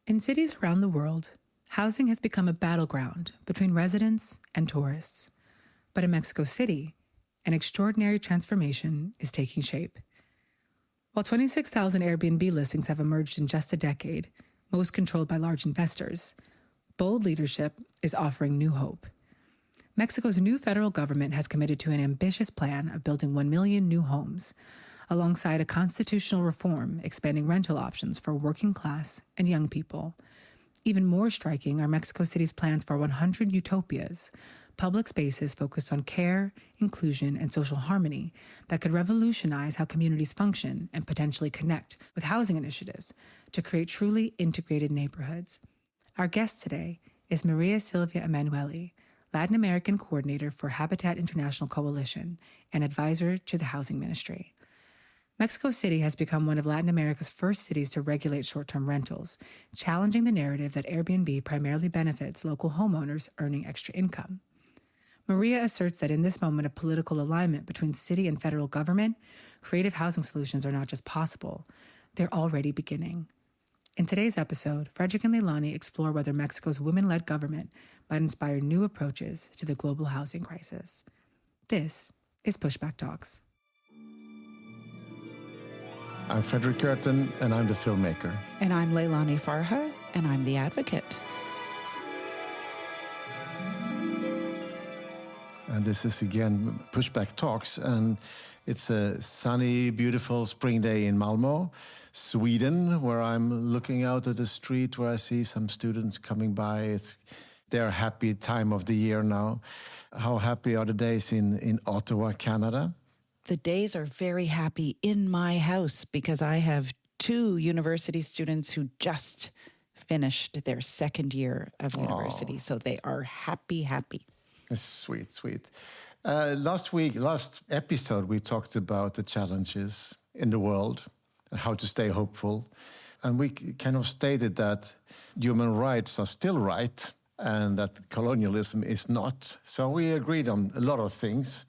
In cities around the world, housing has become a battleground between residents and tourists. But in Mexico City, an extraordinary transformation is taking shape. While 26,000 Airbnb listings have emerged in just a decade, most controlled by large investors, bold leadership is offering new hope. Mexico's new federal government has committed to an ambitious plan of building 1 million new homes, alongside a constitutional reform expanding rental options for working class and young people. Even more striking are Mexico City's plans for 100 utopias, public spaces focused on care, inclusion, and social harmony that could revolutionize how communities function and potentially connect with housing initiatives to create truly integrated neighborhoods. Our guest today is Maria Silvia Emanuele, Latin American Coordinator for Habitat International Coalition and advisor to the Housing Ministry. Mexico City has become one of Latin America's first cities to regulate short-term rentals, challenging the narrative that Airbnb primarily benefits local homeowners earning extra income. Maria asserts that in this moment of political alignment between city and federal government, creative housing solutions are not just possible, they're already beginning. In today's episode, Fredrik and Leilani explore whether Mexico's women-led government might inspire new approaches to the global housing crisis. This is Pushback Talks. I'm Fredrik and I'm the filmmaker. And I'm Leilani Farha, and I'm the advocate. And this is again Pushback Talks, and it's a sunny, beautiful spring day in Malmö, Sweden, where I'm looking out at the street where I see some students coming by. It's their happy time of the year now. How happy are the days in Ottawa, Canada? The days are very happy in my house because I have 2 university students who just finished their second year of university. So they are happy. It's sweet. Last episode, we talked about the challenges in the world and how to stay hopeful. And we kind of stated that human rights are still right and that colonialism is not. So we agreed on a lot of things.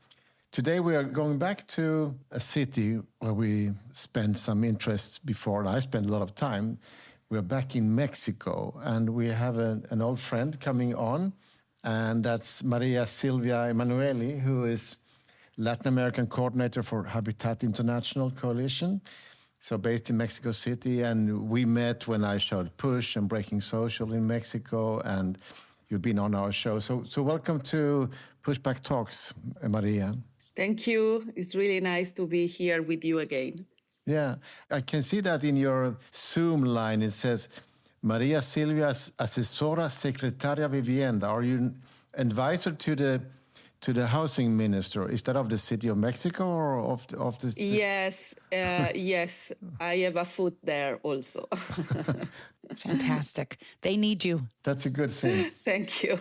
Today we are going back to a city where we spent some interest before, and I spent a lot of time. We're back in Mexico, and we have an old friend coming on, and that's Maria Silvia Emanuele, who is Latin American Coordinator for Habitat International Coalition, so based in Mexico City. And we met when I showed Push and Breaking Social in Mexico, and you've been on our show. So welcome to Pushback Talks, Maria. Thank you. It's really nice to be here with you again. Yeah, I can see that in your Zoom line. It says, Maria Silvia, Asesora Secretaria Vivienda. Are you advisor to the housing minister? Is that of the city of Mexico or of the... Yes, yes. I have a foot there also. Fantastic. They need you. That's a good thing. Thank you.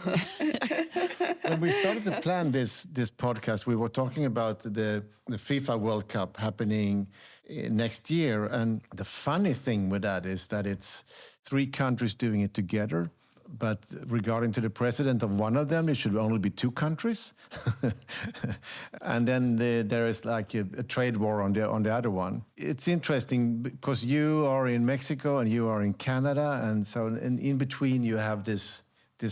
When we started to plan this podcast, we were talking about the FIFA World Cup happening next year. And the funny thing with that is that it's 3 countries doing it together. But regarding to the president of one of them, it should only be 2 countries. And then there is like a trade war on the other one. It's interesting because you are in Mexico and you are in Canada. And so in between you have this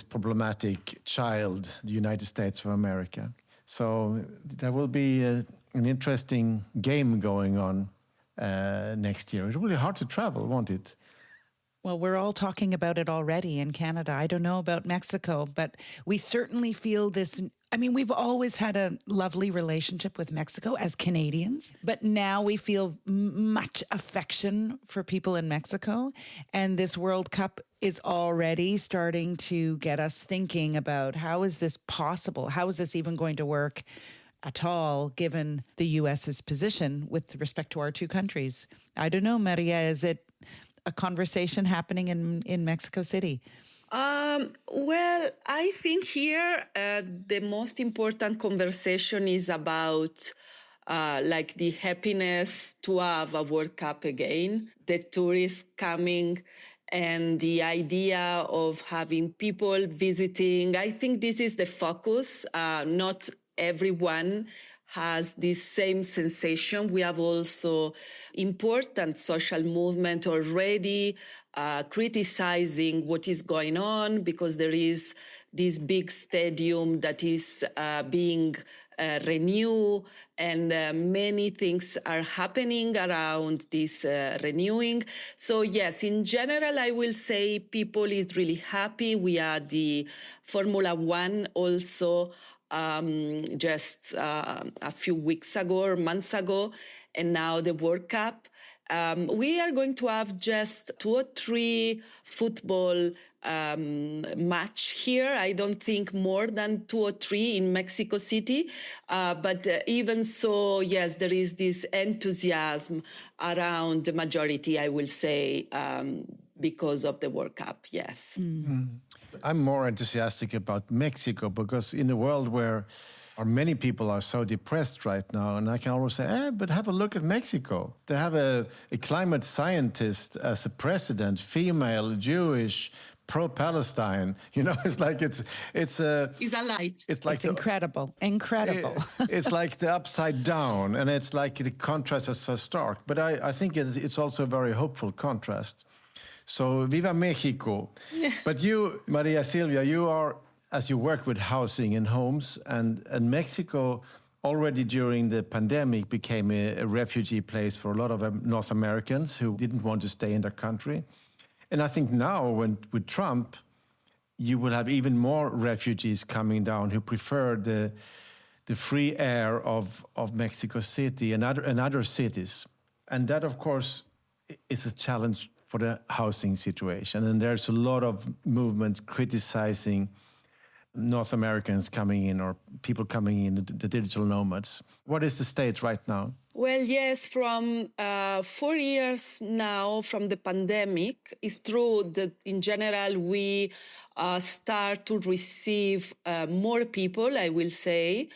problematic child, the United States of America. So there will be an interesting game going on next year. It's really hard to travel, won't it? Well, we're all talking about it already in Canada. I don't know about Mexico, but we certainly feel this. I mean, we've always had a lovely relationship with Mexico as Canadians, but now we feel much affection for people in Mexico. And this World Cup is already starting to get us thinking about how is this possible? How is this even going to work at all, given the U.S.'s position with respect to our 2 countries? I don't know, Maria, is it a conversation happening in Mexico City? Well, I think here the most important conversation is about like the happiness to have a World Cup again, the tourists coming, and the idea of having people visiting. I think this is the focus. Not everyone has this same sensation. We have also important social movement already criticizing what is going on because there is this big stadium that is being renewed, and many things are happening around this renewing. So yes, in general, I will say people is really happy. We had the Formula One also just a few weeks ago or months ago, and now the World Cup. We are going to have just 2 or 3 football match here. I don't think more than 2 or 3 in Mexico City. But even so, yes, there is this enthusiasm around the majority, I will say, because of the World Cup, yes. I'm more enthusiastic about Mexico because in a world where many people are so depressed right now, and I can always say, but have a look at Mexico. They have a climate scientist as a president, female, Jewish, pro-Palestine. You know, it's like it's a light. It's like it's incredible. It's like the upside down, and it's like the contrast is so stark. But I think it's also a very hopeful contrast. So viva Mexico! Yeah. But you, Maria Silvia, you are, as you work with housing and homes, and Mexico already during the pandemic became a refugee place for a lot of North Americans who didn't want to stay in their country. And I think now, with Trump, you will have even more refugees coming down who prefer the free air of Mexico City and other cities. And that, of course, is a challenge for the housing situation. And there's a lot of movement criticizing North Americans coming in or people coming in, the digital nomads. What is the state right now? Well, yes, from 4 years now from the pandemic, it's true that in general we start to receive more people, I will say,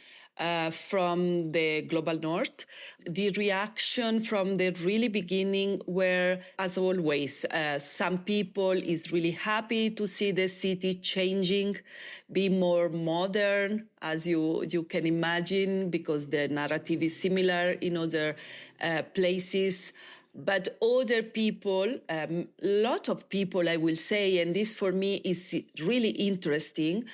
from the global north. The reaction from the really beginning were, as always, some people is really happy to see the city changing, be more modern, as you can imagine, because the narrative is similar in other places. But other people, a lot of people, I will say, and this for me is really interesting,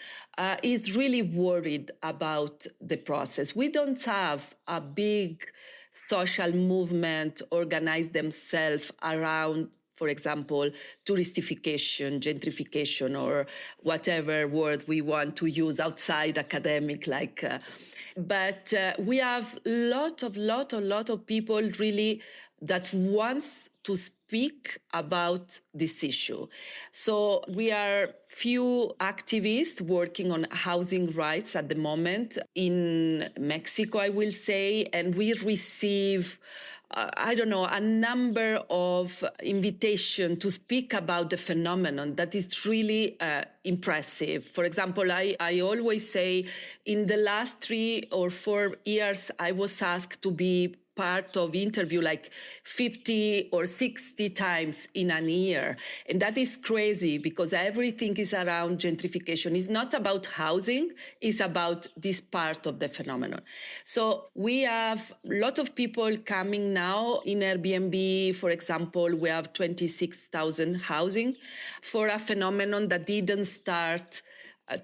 is really worried about the process. We don't have a big social movement organize themselves around, for example, touristification, gentrification, or whatever word we want to use outside academic, like. But we have lot of people really that wants to speak about this issue. So we are few activists working on housing rights at the moment in Mexico, I will say, and we receive a number of invitations to speak about the phenomenon that is really impressive. For example, I always say in the last 3 or 4 years, I was asked to be part of interview like 50 or 60 times in a year. And that is crazy because everything is around gentrification. It's not about housing, it's about this part of the phenomenon. So we have a lot of people coming now in Airbnb. For example, we have 26,000 housing for a phenomenon that didn't start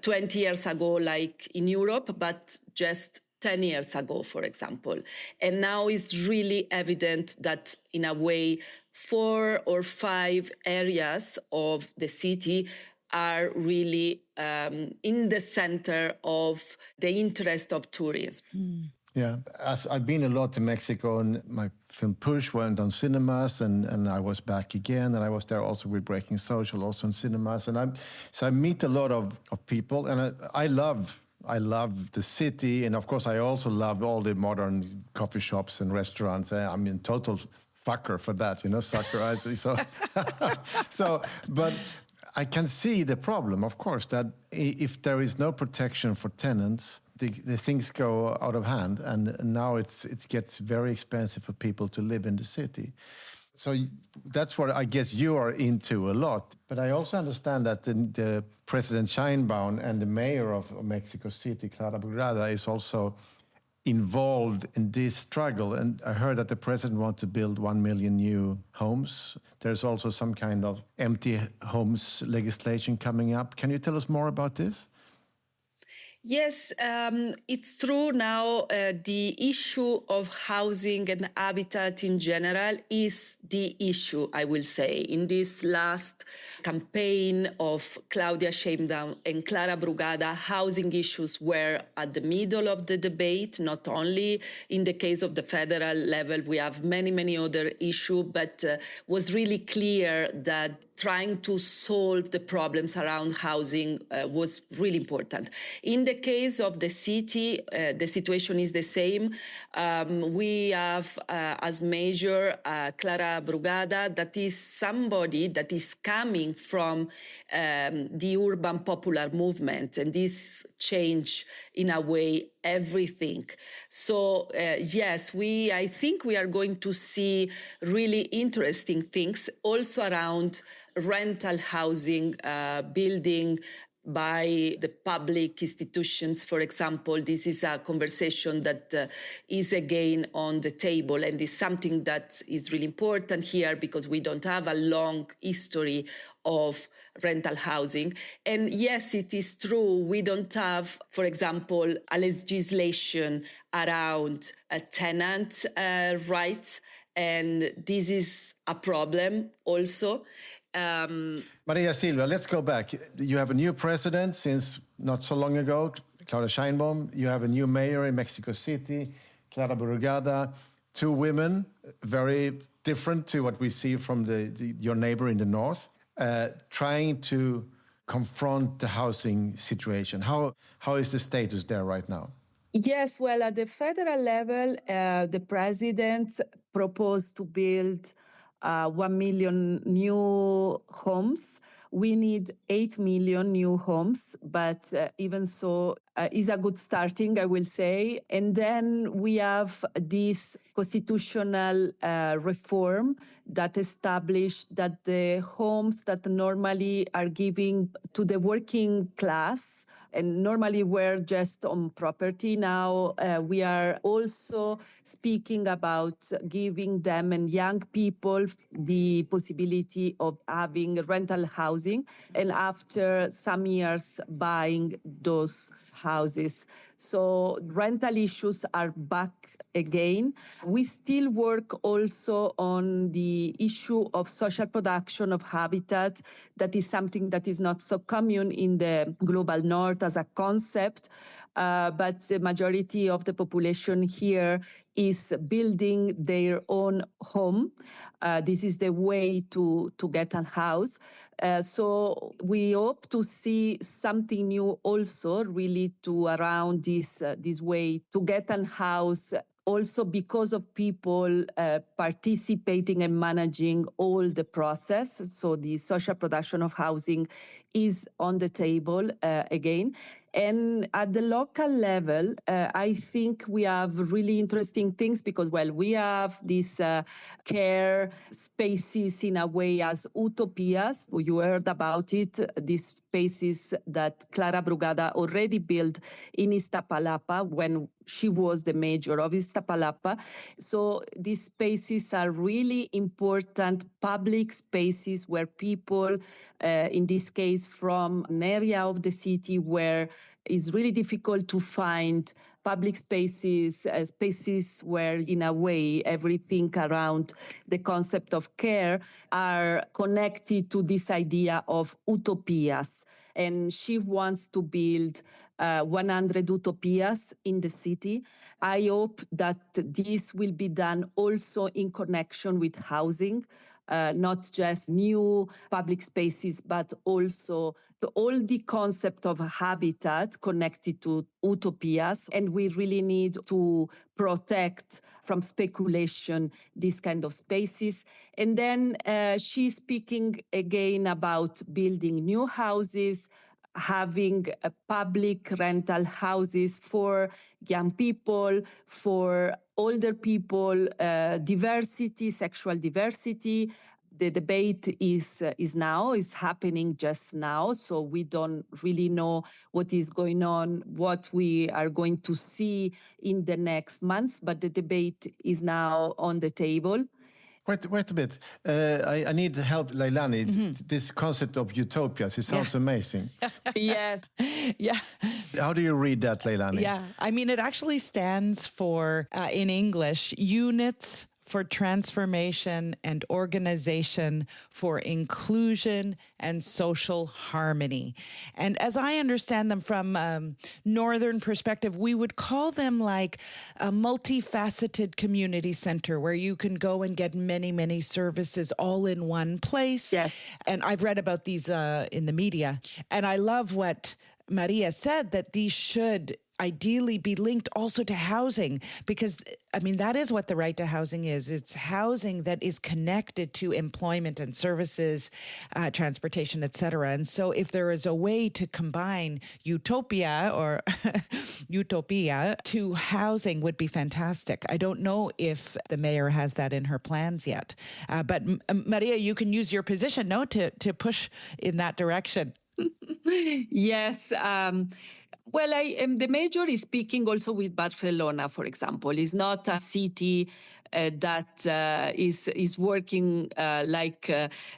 20 years ago like in Europe, but just 10 years ago, for example. And now it's really evident that in a way, 4 or 5 areas of the city are really in the center of the interest of tourism. Yeah, as I've been a lot to Mexico, and my film Push went on cinemas, and I was back again, and I was there also with Breaking Social, also in cinemas. And I meet a lot of people, and I love the city, and of course I also love all the modern coffee shops and restaurants. I'm in total fucker for that, sucker. So, but I can see the problem, of course, that if there is no protection for tenants, the things go out of hand, and now it gets very expensive for people to live in the city. So that's what I guess you are into a lot. But I also understand that the President Sheinbaum and the mayor of Mexico City, Clara Brugada, is also involved in this struggle. And I heard that the president wants to build 1 million new homes. There's also some kind of empty homes legislation coming up. Can you tell us more about this? Yes, it's true now. The issue of housing and habitat in general is the issue, I will say. In this last campaign of Claudia Sheinbaum and Clara Brugada, housing issues were at the middle of the debate, not only in the case of the federal level. We have many, many other issues, but was really clear that trying to solve the problems around housing was really important. In the case of the city, the situation is the same. We have as mayor Clara Brugada, that is somebody that is coming from the urban popular movement, and this change in a way everything. So yes, I think we are going to see really interesting things also around rental housing, building by the public institutions, for example. This is a conversation that is again on the table, and is something that is really important here because we don't have a long history of rental housing. And yes, it is true, we don't have, for example, a legislation around tenant rights, and this is a problem also. Maria Silvia, let's go back. You have a new president since not so long ago, Claudia Sheinbaum. You have a new mayor in Mexico City, Clara Brugada. Two women, very different to what we see from your neighbor in the north, trying to confront the housing situation. How is the status there right now? Yes, well, at the federal level, the president proposed to build 1 million new homes. We need 8 million new homes, but even so, is a good starting, I will say. And then we have this constitutional reform that established that the homes that normally are given to the working class and normally were just on property. Now we are also speaking about giving them and young people the possibility of having rental housing, and after some years buying those houses. So rental issues are back again. We still work also on the issue of social production of habitat. That is something that is not so common in the global north as a concept. But the majority of the population here is building their own home. This is the way to get a house. So we hope to see something new also, really to around this way to get a house, also because of people participating and managing all the process. So the social production of housing is on the table again. And at the local level, I think we have really interesting things because, well, we have these care spaces in a way as utopias. You heard about it, these spaces that Clara Brugada already built in Iztapalapa when she was the mayor of Iztapalapa. So these spaces are really important public spaces where people, in this case from an area of the city where it's really difficult to find public spaces, spaces where in a way everything around the concept of care are connected to this idea of utopias. And she wants to build 100 utopias in the city. I hope that this will be done also in connection with housing, not just new public spaces, but also all the concept of habitat connected to utopias. And we really need to protect from speculation these kind of spaces. And then she's speaking again about building new houses, having public rental houses for young people, for older people, diversity, sexual diversity. The debate is happening just now, so we don't really know what is going on, what we are going to see in the next months, but the debate is now on the table. Wait a bit. I need help, Leilani. This concept of utopias, it sounds amazing. Yes. Yeah. How do you read that, Leilani? Yeah. I mean, it actually stands for, in English, units for transformation and organization for inclusion and social harmony. And as I understand them from Northern perspective, we would call them like a multifaceted community center where you can go and get many, many services all in one place. Yes. And I've read about these in the media. And I love what Maria said, that these should ideally be linked also to housing, because I mean, that is what the right to housing is. It's housing that is connected to employment and services, transportation, et cetera. And so if there is a way to combine utopia or utopia to housing would be fantastic. I don't know if the mayor has that in her plans yet. But Maria, you can use your position, no, to push in that direction. Yes. Well, the mayor is speaking also with Barcelona, for example. It's not a city that is working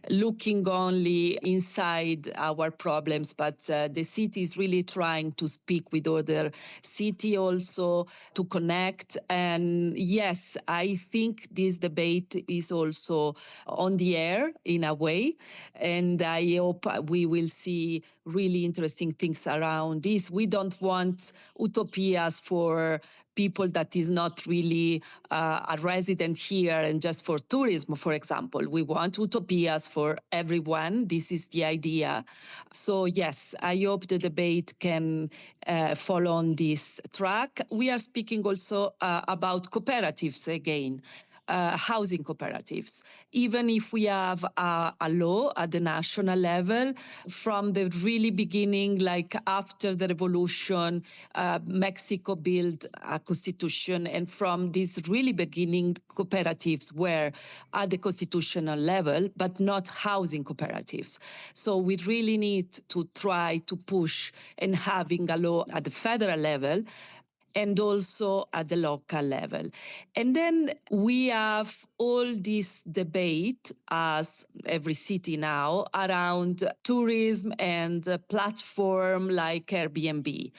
looking only inside our problems, but the city is really trying to speak with other city also to connect. And yes, I think this debate is also on the air in a way, and I hope we will see really interesting things around this. We don't want utopias for people that is not really a resident here and just for tourism, for example. We want utopias for everyone. This is the idea. So yes, I hope the debate can follow on this track. We are speaking also about cooperatives again. Housing cooperatives. Even if we have a law at the national level, from the really beginning, like after the revolution, Mexico built a constitution, and from this really beginning, cooperatives were at the constitutional level, but not housing cooperatives. So we really need to try to push and having a law at the federal level and also at the local level. And then we have all this debate, as every city now, around tourism and a platform like Airbnb.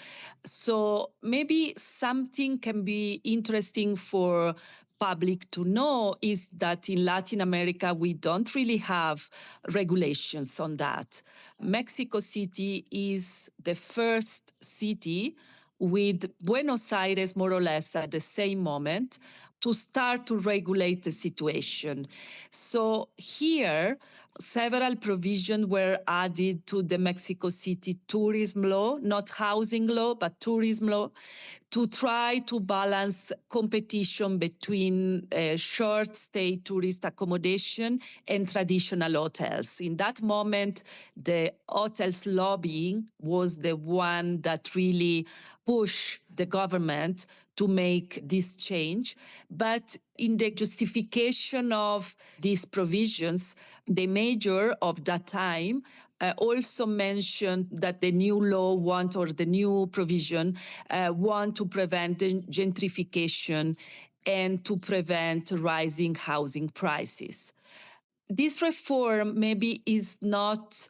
So maybe something can be interesting for public to know is that in Latin America, we don't really have regulations on that. Mexico City is the first city with Buenos Aires more or less at the same moment to start to regulate the situation. So here, several provisions were added to the Mexico City tourism law, not housing law, but tourism law, to try to balance competition between short stay tourist accommodation and traditional hotels. In that moment, the hotels lobbying was the one that really pushed the government to make this change. But in the justification of these provisions, the mayor of that time also mentioned that the new law the new provision want to prevent gentrification and to prevent rising housing prices. This reform maybe is not,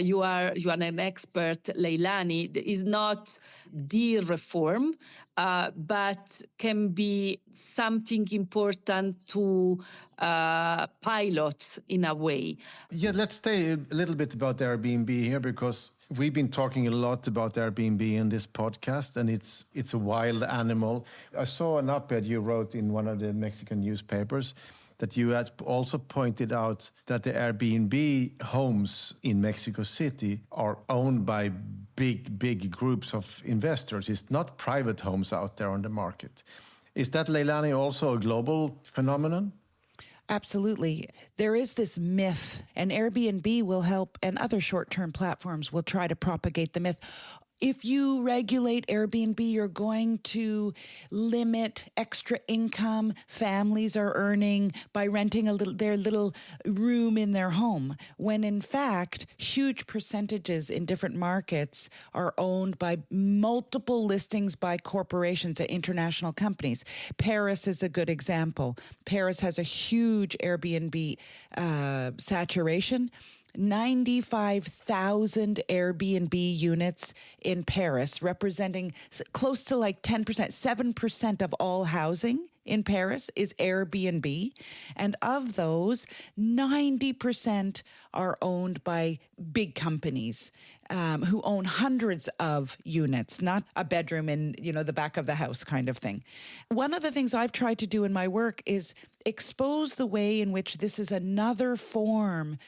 you are an expert, Leilani, is not the reform, but can be something important to pilot in a way. Yeah, let's stay a little bit about Airbnb here, because we've been talking a lot about Airbnb in this podcast, and it's a wild animal. I saw an op-ed you wrote in one of the Mexican newspapers that you had also pointed out that the Airbnb homes in Mexico City are owned by big groups of investors. It's not private homes out there on the market. Is that, Leilani, also a global phenomenon? Absolutely. There is this myth, and Airbnb will help, and other short-term platforms will try to propagate the myth. If you regulate Airbnb, you're going to limit extra income families are earning by renting their little room in their home, when in fact, huge percentages in different markets are owned by multiple listings by corporations and international companies. Paris is a good example. Paris has a huge Airbnb saturation. 95,000 Airbnb units in Paris, representing close to like 10%, 7% of all housing in Paris is Airbnb. And of those, 90% are owned by big companies who own hundreds of units, not a bedroom in, the back of the house kind of thing. One of the things I've tried to do in my work is expose the way in which this is another form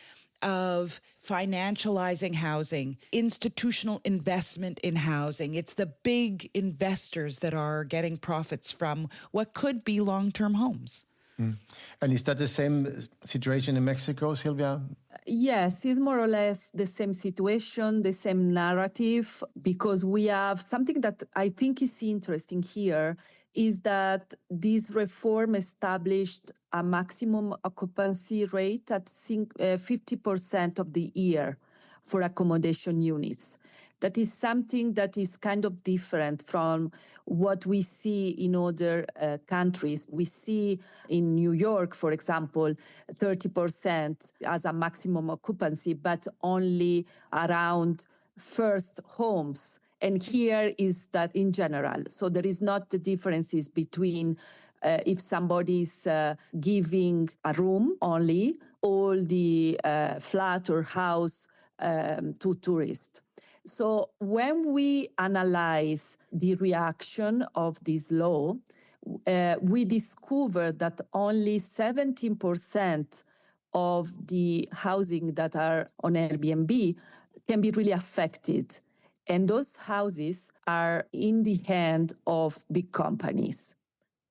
of financializing housing, institutional investment in housing. It's the big investors that are getting profits from what could be long-term homes. And is that the same situation in Mexico, Silvia? Yes, it's more or less the same situation, the same narrative, because we have something that I think is interesting here is that this reform established a maximum occupancy rate at 50% of the year for accommodation units. That is something that is kind of different from what we see in other countries. We see in New York, for example, 30% as a maximum occupancy, but only around first homes. And here is that in general. So there is not the differences between if somebody is giving a room only, all the flat or house to tourists. So when we analyze the reaction of this law, we discover that only 17% of the housing that are on Airbnb can be really affected. And those houses are in the hand of big companies.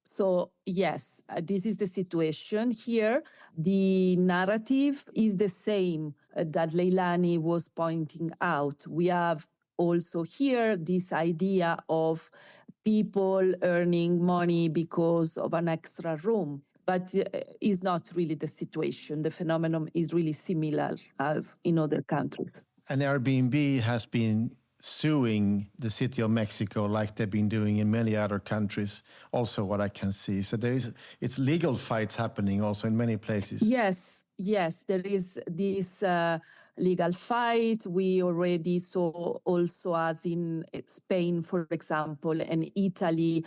So yes, this is the situation here. The narrative is the same that Leilani was pointing out. We have also here this idea of people earning money because of an extra room, but is not really the situation. The phenomenon is really similar as in other countries. And Airbnb has been suing the city of Mexico like they've been doing in many other countries, also what I can see. So it's legal fights happening also in many places. Yes, there is this legal fight. We already saw also, as in Spain, for example, and Italy,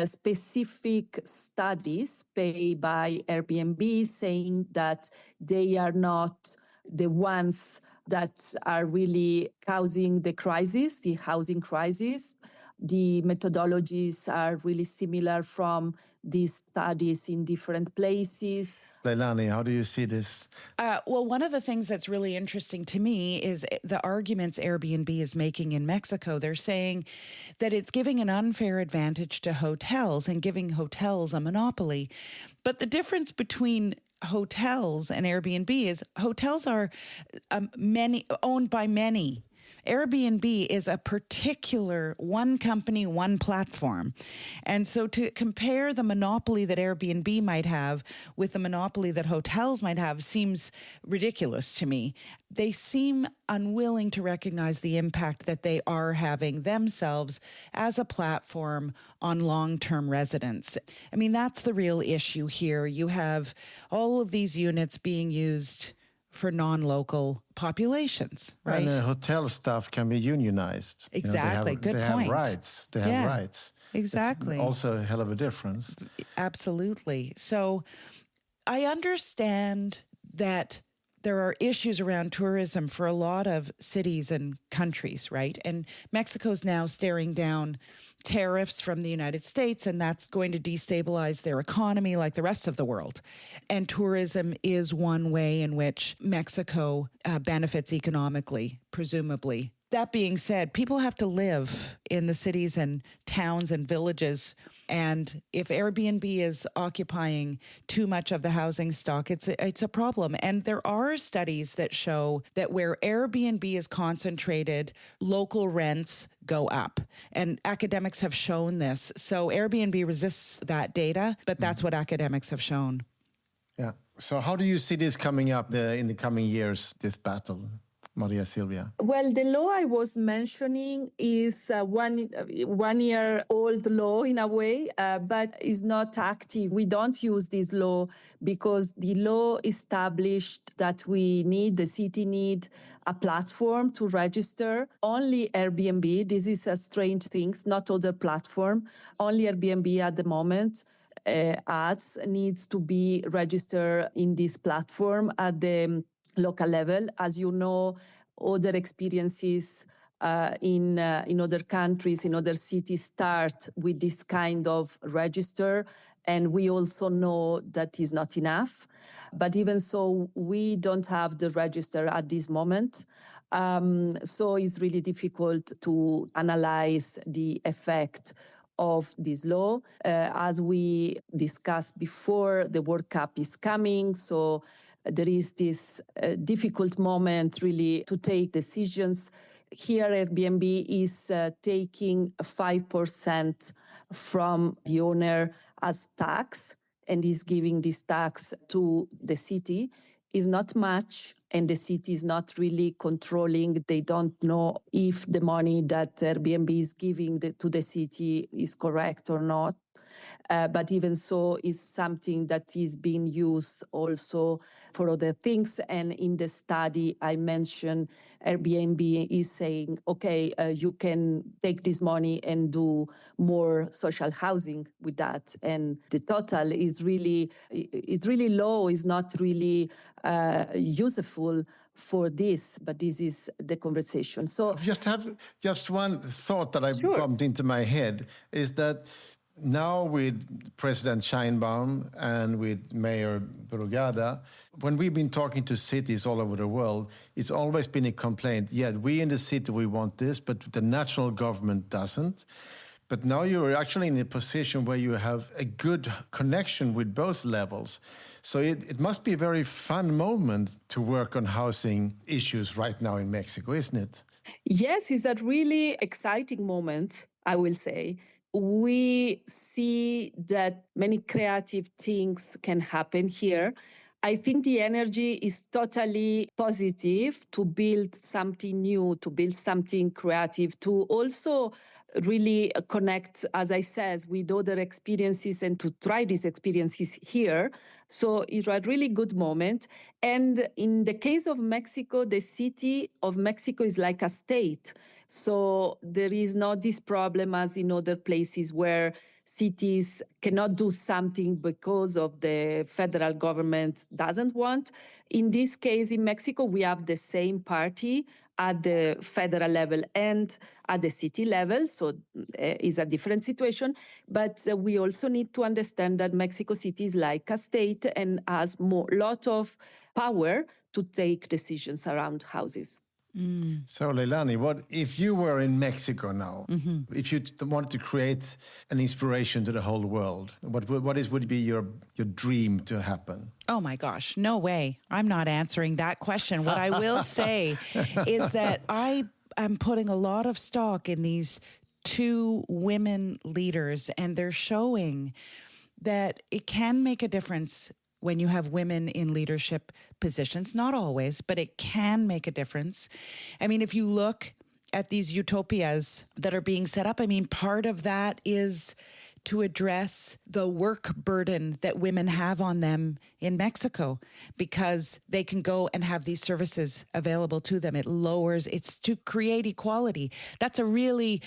specific studies paid by Airbnb saying that they are not the ones that are really causing the crisis, the housing crisis. The methodologies are really similar from these studies in different places. Leilani, how do you see this? Well, one of the things that's really interesting to me is the arguments Airbnb is making in Mexico. They're saying that it's giving an unfair advantage to hotels and giving hotels a monopoly. But the difference between hotels and Airbnb is hotels are owned by many. Airbnb is a particular one company, one platform. And so to compare the monopoly that Airbnb might have with the monopoly that hotels might have seems ridiculous to me. They seem unwilling to recognize the impact that they are having themselves as a platform on long-term residents. I mean, that's the real issue here. You have all of these units being used for non-local populations, right? And hotel staff can be unionized. Exactly. Good point. They have rights. They have rights. Exactly. It's also a hell of a difference. Absolutely. So I understand that there are issues around tourism for a lot of cities and countries, right? And Mexico's now staring down tariffs from the United States, and that's going to destabilize their economy like the rest of the world. And tourism is one way in which Mexico benefits economically, presumably. That being said, people have to live in the cities and towns and villages And if Airbnb is occupying too much of the housing stock, it's a problem. And there are studies that show that where Airbnb is concentrated, local rents go up. And academics have shown this. So Airbnb resists that data, but that's what academics have shown. Yeah. So how do you see this coming up in the coming years, this battle? Maria Silvia. Well, the law I was mentioning is one-year-old law in a way, but is not active. We don't use this law because the law established that the city need a platform to register. Only Airbnb, this is a strange thing, not other platform, only Airbnb at the moment. Ads needs to be registered in this platform at the local level. As you know, other experiences in other countries, in other cities start with this kind of register. And we also know that is not enough. But even so, we don't have the register at this moment. So it's really difficult to analyze the effect of this law. As we discussed before, the World Cup is coming. So there is this difficult moment really to take decisions. Here, Airbnb is taking 5% from the owner as tax and is giving this tax to the city. Is not much, and the city is not really controlling. They don't know if the money that Airbnb is giving to the city is correct or not. But even so, it's something that is being used also for other things. And in the study I mentioned, Airbnb is saying, okay, you can take this money and do more social housing with that. And the total is really low, is not really useful for this, but this is the conversation. So I just have one thought that I Sure. bumped into my head is that now with President Sheinbaum and with Mayor Brugada, when we've been talking to cities all over the world, it's always been a complaint. Yeah, we in the city, we want this, but the national government doesn't. But now you're actually in a position where you have a good connection with both levels. So it must be a very fun moment to work on housing issues right now in Mexico, isn't it? yes, it's a really exciting moment, I will say. We see that many creative things can happen here. I think the energy is totally positive to build something new, to build something creative, to also really connect, as I said, with other experiences and to try these experiences here. So it's a really good moment. And in the case of Mexico, the city of Mexico is like a state. So there is not this problem as in other places where cities cannot do something because of the federal government doesn't want. In this case, in Mexico, we have the same party at the federal level and at the city level. So it's a different situation. But we also need to understand that Mexico City is like a state and has lot of power to take decisions around houses. So, Leilani, what if you were in Mexico now? If you wanted to create an inspiration to the whole world, what would be your dream to happen? Oh my gosh, no way. I'm not answering that question. What I will say is that I am putting a lot of stock in these two women leaders, and they're showing that it can make a difference when you have women in leadership positions. Not always, but it can make a difference. I mean, if you look at these utopias that are being set up, I mean, part of that is to address the work burden that women have on them in Mexico, because they can go and have these services available to them. It's to create equality. That's a really,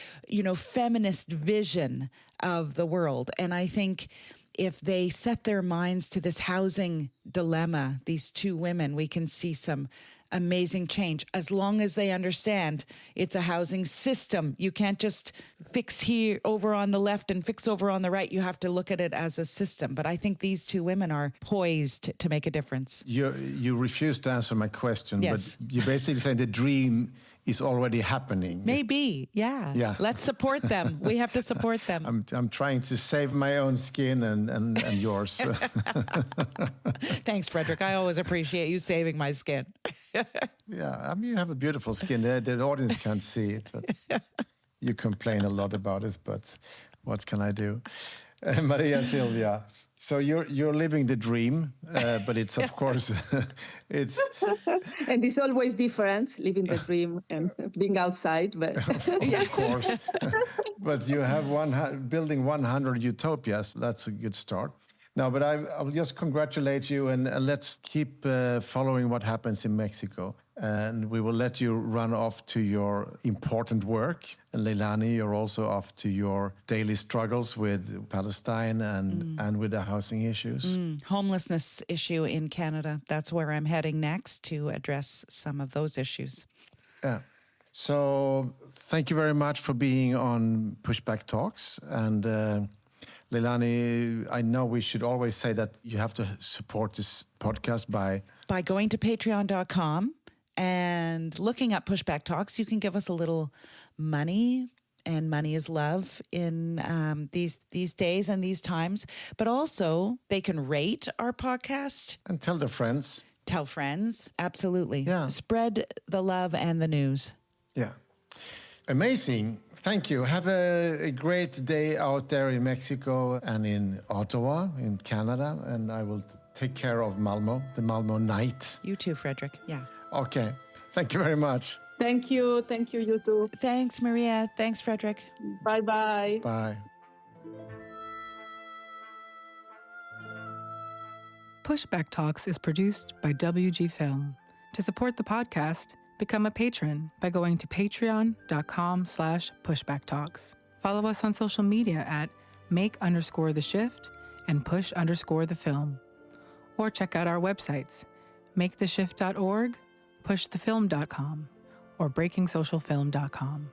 feminist vision of the world. And I think if they set their minds to this housing dilemma, these two women, we can see some amazing change as long as they understand it's a housing system. You can't just fix here over on the left and fix over on the right. You have to look at it as a system. But I think these two women are poised to make a difference. You refuse to answer my question, Yes. but you basically say the dream is already happening. Maybe, yeah. Yeah. Let's support them. We have to support them. I'm trying to save my own skin and yours. Thanks, Fredrik. I always appreciate you saving my skin. Yeah, I mean, you have a beautiful skin. The audience can't see it, but you complain a lot about it. But what can I do? Maria Silvia, so you're living the dream, but it's of course it's And it's always different, living the dream and being outside. But of course. But you have building 100 utopias. That's a good start. No, but I'll just congratulate you, and let's keep following what happens in Mexico. And we will let you run off to your important work. And Leilani, you're also off to your daily struggles with Palestine and with the housing issues. Homelessness issue in Canada. That's where I'm heading next to address some of those issues. Yeah. So thank you very much for being on Pushback Talks. And Leilani, I know we should always say that you have to support this podcast by going to patreon.com and looking at Pushback Talks. You can give us a little money, and money is love in these days and these times. But also, they can rate our podcast. and tell their friends. Tell friends. Absolutely. Yeah. Spread the love and the news. Yeah. Amazing. Thank you. Have a great day out there in Mexico and in Ottawa, in Canada. And I will take care of Malmo, the Malmo night. You too, Fredrik. Yeah. Okay. Thank you very much. thank you, you too. Thanks, Maria. Thanks, Fredrik. Bye-bye. Bye. Pushback Talks is produced by WG Film. To support the podcast, become a patron by going to patreon.com/pushbacktalks. Follow us on social media at make_the_shift and push_the_film. Or check out our websites, maketheshift.org, pushthefilm.com, or breakingsocialfilm.com.